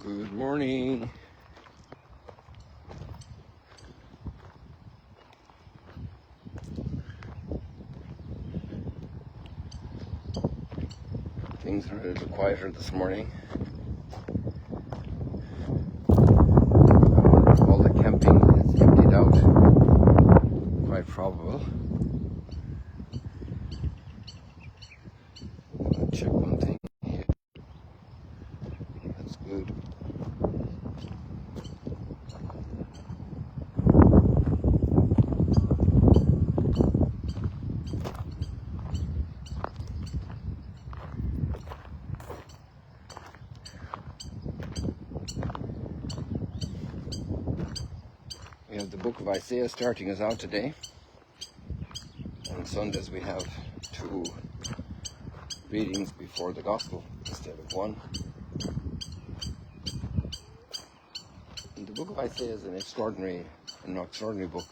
Good morning. Things are a little quieter this morning. All the camping is emptied out. Quite probable. I'll check one thing here. That's good. We have the book of Isaiah starting us out today. On Sundays we have 2 readings before the gospel instead of 1. And the book of Isaiah is an extraordinary book.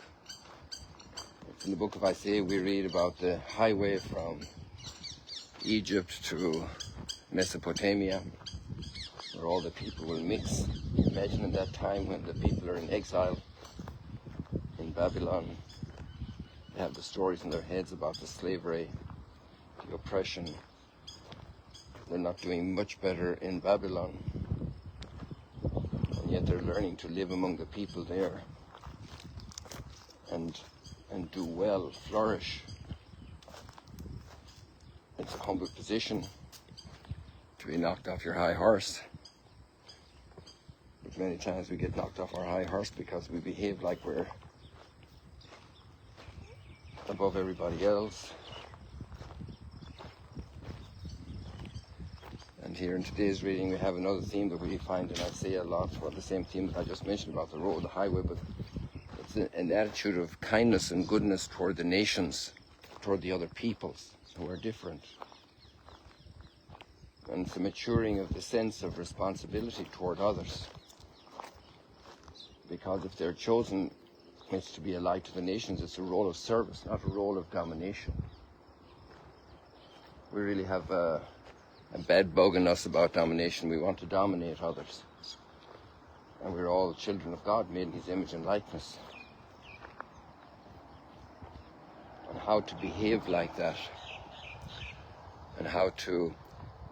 In the book of Isaiah we read about the highway from Egypt to Mesopotamia, where all the people will mix. Imagine at that time when the people are in exile in Babylon. They have the stories in their heads about the slavery, the oppression. They're not doing much better in Babylon, and yet they're learning to live among the people there and do well, flourish. It's a humble position to be knocked off your high horse. But many times we get knocked off our high horse because we behave like we're above everybody else. And here in today's reading we have another theme that we find in Isaiah a lot. Well, the same theme that I just mentioned about the road, the highway, but it's an attitude of kindness and goodness toward the nations, toward the other peoples who are different. And it's a maturing of the sense of responsibility toward others. Because if they're chosen, it's to be a light to the nations. It's a role of service, not a role of domination. We really have a bad bug in us about domination. We want to dominate others. And we're all children of God, made in His image and likeness. And how to behave like that, and how to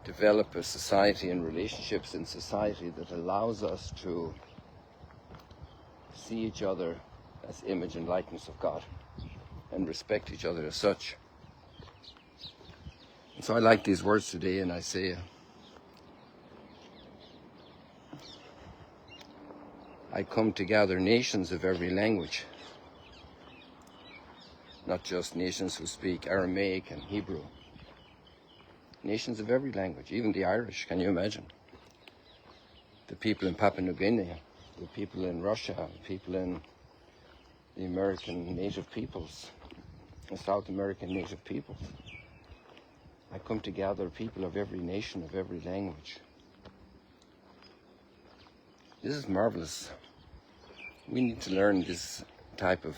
develop a society and relationships in society that allows us to see each other as image and likeness of God and respect each other as such. And so I like these words today in Isaiah. I come to gather nations of every language, not just nations who speak Aramaic and Hebrew. Nations of every language, even the Irish, can you imagine? The people in Papua New Guinea, the people in Russia, the people in the American native peoples, the South American native peoples. I come to gather people of every nation, of every language. This is marvelous. We need to learn this type of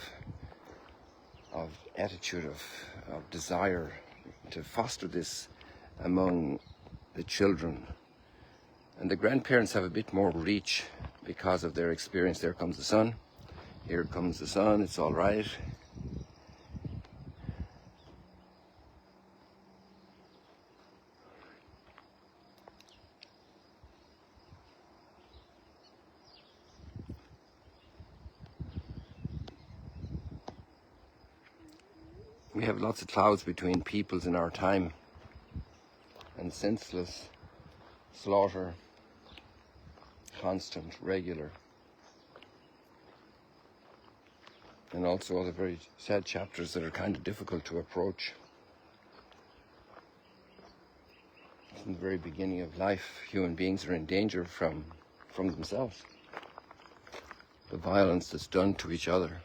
attitude, of desire, to foster this among the children. And the grandparents have a bit more reach because of their experience. There comes the sun. Here comes the sun. It's all right. We have lots of clouds between peoples in our time, and senseless slaughter, constant, regular, and also other very sad chapters that are kind of difficult to approach. From the very beginning of life, human beings are in danger from themselves. The violence that's done to each other.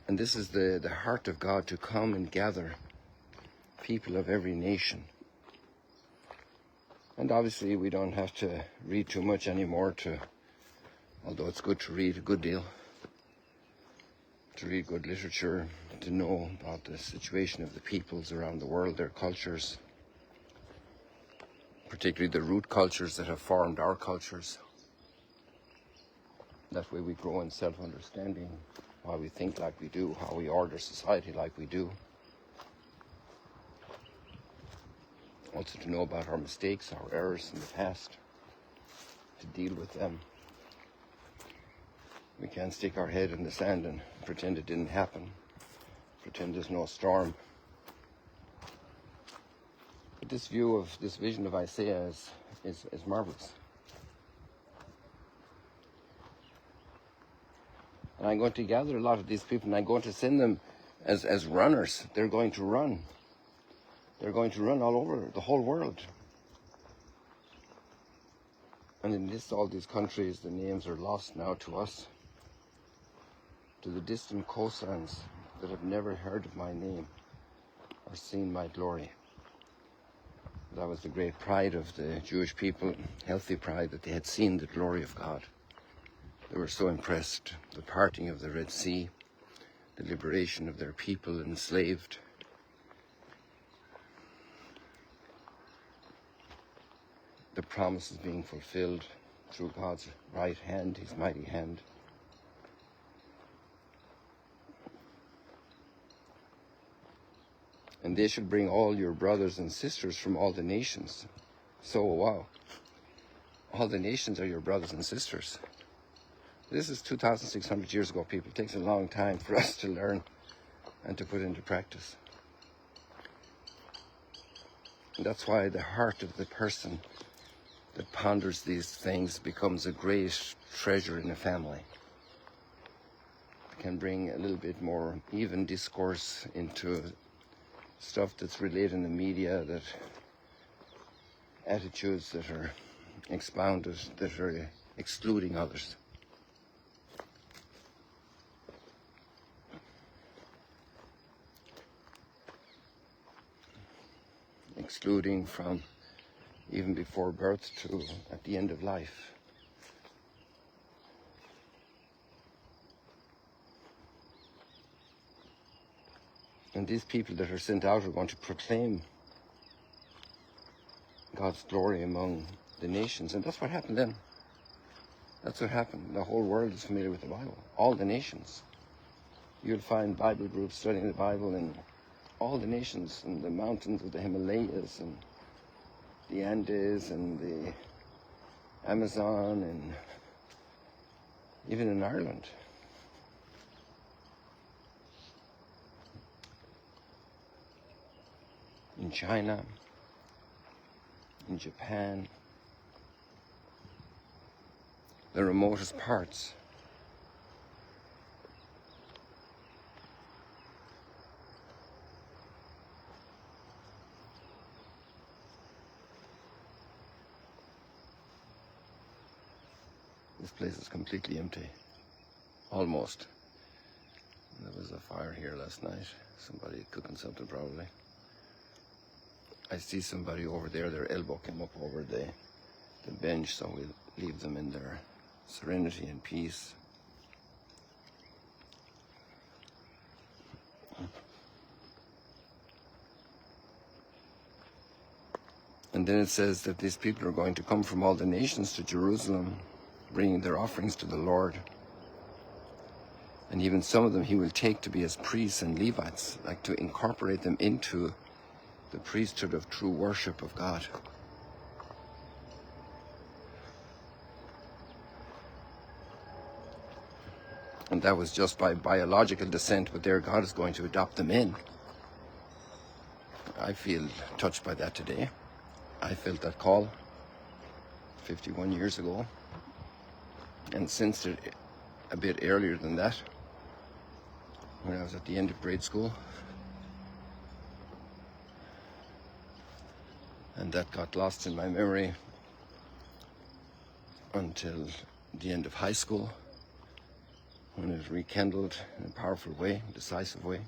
And this is the heart of God, to come and gather people of every nation. And obviously we don't have to read too much anymore although it's good to read a good deal, to read good literature, to know about the situation of the peoples around the world, their cultures, particularly the root cultures that have formed our cultures. That way we grow in self-understanding, why we think like we do, how we order society like we do. Also to know about our mistakes, our errors in the past, to deal with them. We can't stick our head in the sand and pretend it didn't happen, pretend there's no storm. But this vision of Isaiah is marvelous. And I'm going to gather a lot of these people and I'm going to send them as runners. They're going to run. They're going to run all over the whole world. And in all these countries, the names are lost now to us, to the distant coastlands that have never heard of my name or seen my glory. That was the great pride of the Jewish people, healthy pride, that they had seen the glory of God. They were so impressed. The parting of the Red Sea, the liberation of their people enslaved. The promises being fulfilled through God's right hand, his mighty hand. And they should bring all your brothers and sisters from all the nations. So, wow. All the nations are your brothers and sisters. This is 2,600 years ago, people. It takes a long time for us to learn and to put into practice. And that's why the heart of the person that ponders these things becomes a great treasure in a family. It can bring a little bit more even discourse into stuff that's relayed in the media, that attitudes that are expounded, that are excluding others. Excluding from even before birth to at the end of life. And these people that are sent out are going to proclaim God's glory among the nations. And that's what happened then. That's what happened. The whole world is familiar with the Bible. All the nations. You'll find Bible groups studying the Bible in all the nations, in the mountains of the Himalayas and the Andes and the Amazon, and even in Ireland. In China, in Japan, the remotest parts. This place is completely empty, almost. There was a fire here last night, somebody cooking something probably. I see somebody over there, their elbow came up over the bench, so we'll leave them in their serenity and peace. And then it says that these people are going to come from all the nations to Jerusalem, bringing their offerings to the Lord. And even some of them he will take to be as priests and Levites, like to incorporate them into the priesthood of true worship of God. And that was just by biological descent, but there God is going to adopt them in. I feel touched by that today. I felt that call 51 years ago, and sensed it a bit earlier than that, when I was at the end of grade school. And that got lost in my memory until the end of high school, when it was rekindled in a powerful way, decisive way.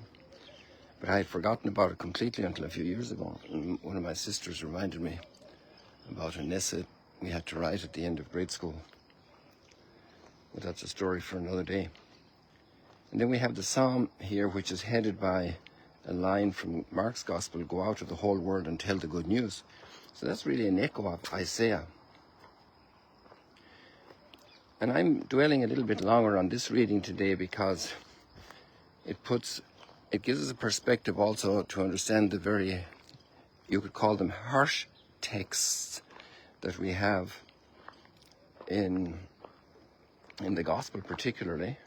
But I had forgotten about it completely until a few years ago. And one of my sisters reminded me about an essay we had to write at the end of grade school. But that's a story for another day. And then we have the psalm here, which is headed by a line from Mark's Gospel, "Go out to the whole world and tell the good news." So that's really an echo of Isaiah. And I'm dwelling a little bit longer on this reading today because it gives us a perspective also to understand the very, you could call them harsh texts that we have in the gospel particularly.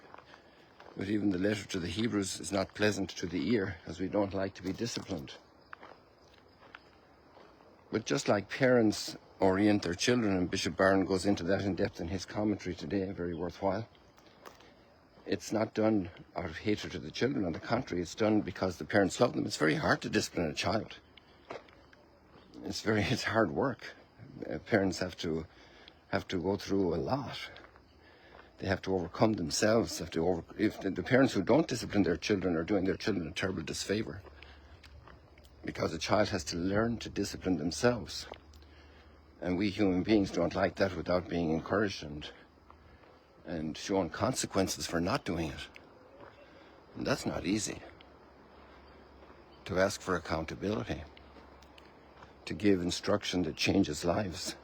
But even the letter to the Hebrews is not pleasant to the ear, as we don't like to be disciplined. But just like parents orient their children, and Bishop Barron goes into that in depth in his commentary today, very worthwhile, it's not done out of hatred to the children. On the contrary, it's done because the parents love them. It's very hard to discipline a child. It's hard work. Parents have to go through a lot. They have to overcome themselves. If the parents who don't discipline their children are doing their children a terrible disfavor, because a child has to learn to discipline themselves. And we human beings don't like that without being encouraged and shown consequences for not doing it. And that's not easy. To ask for accountability, to give instruction that changes lives.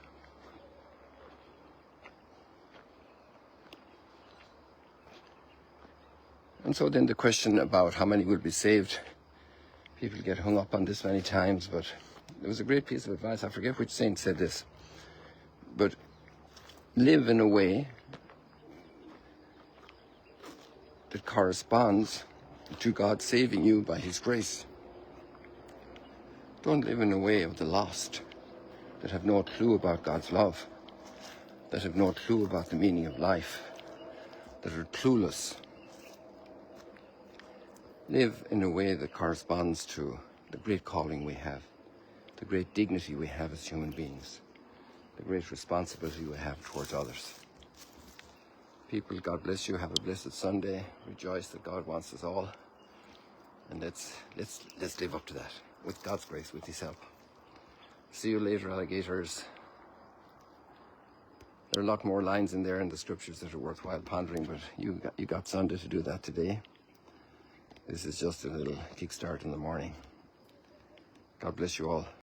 And so then the question about how many will be saved, people get hung up on this many times, but there was a great piece of advice, I forget which saint said this, but live in a way that corresponds to God saving you by His grace. Don't live in a way of the lost, that have no clue about God's love, that have no clue about the meaning of life, that are clueless. Live in a way that corresponds to the great calling we have, the great dignity we have as human beings, the great responsibility we have towards others. People, God bless you. Have a blessed Sunday. Rejoice that God wants us all. And let's live up to that with God's grace, with His help. See you later, alligators. There are a lot more lines in there in the scriptures that are worthwhile pondering, but you got Sunday to do that today. This is just a little kickstart in the morning. God bless you all.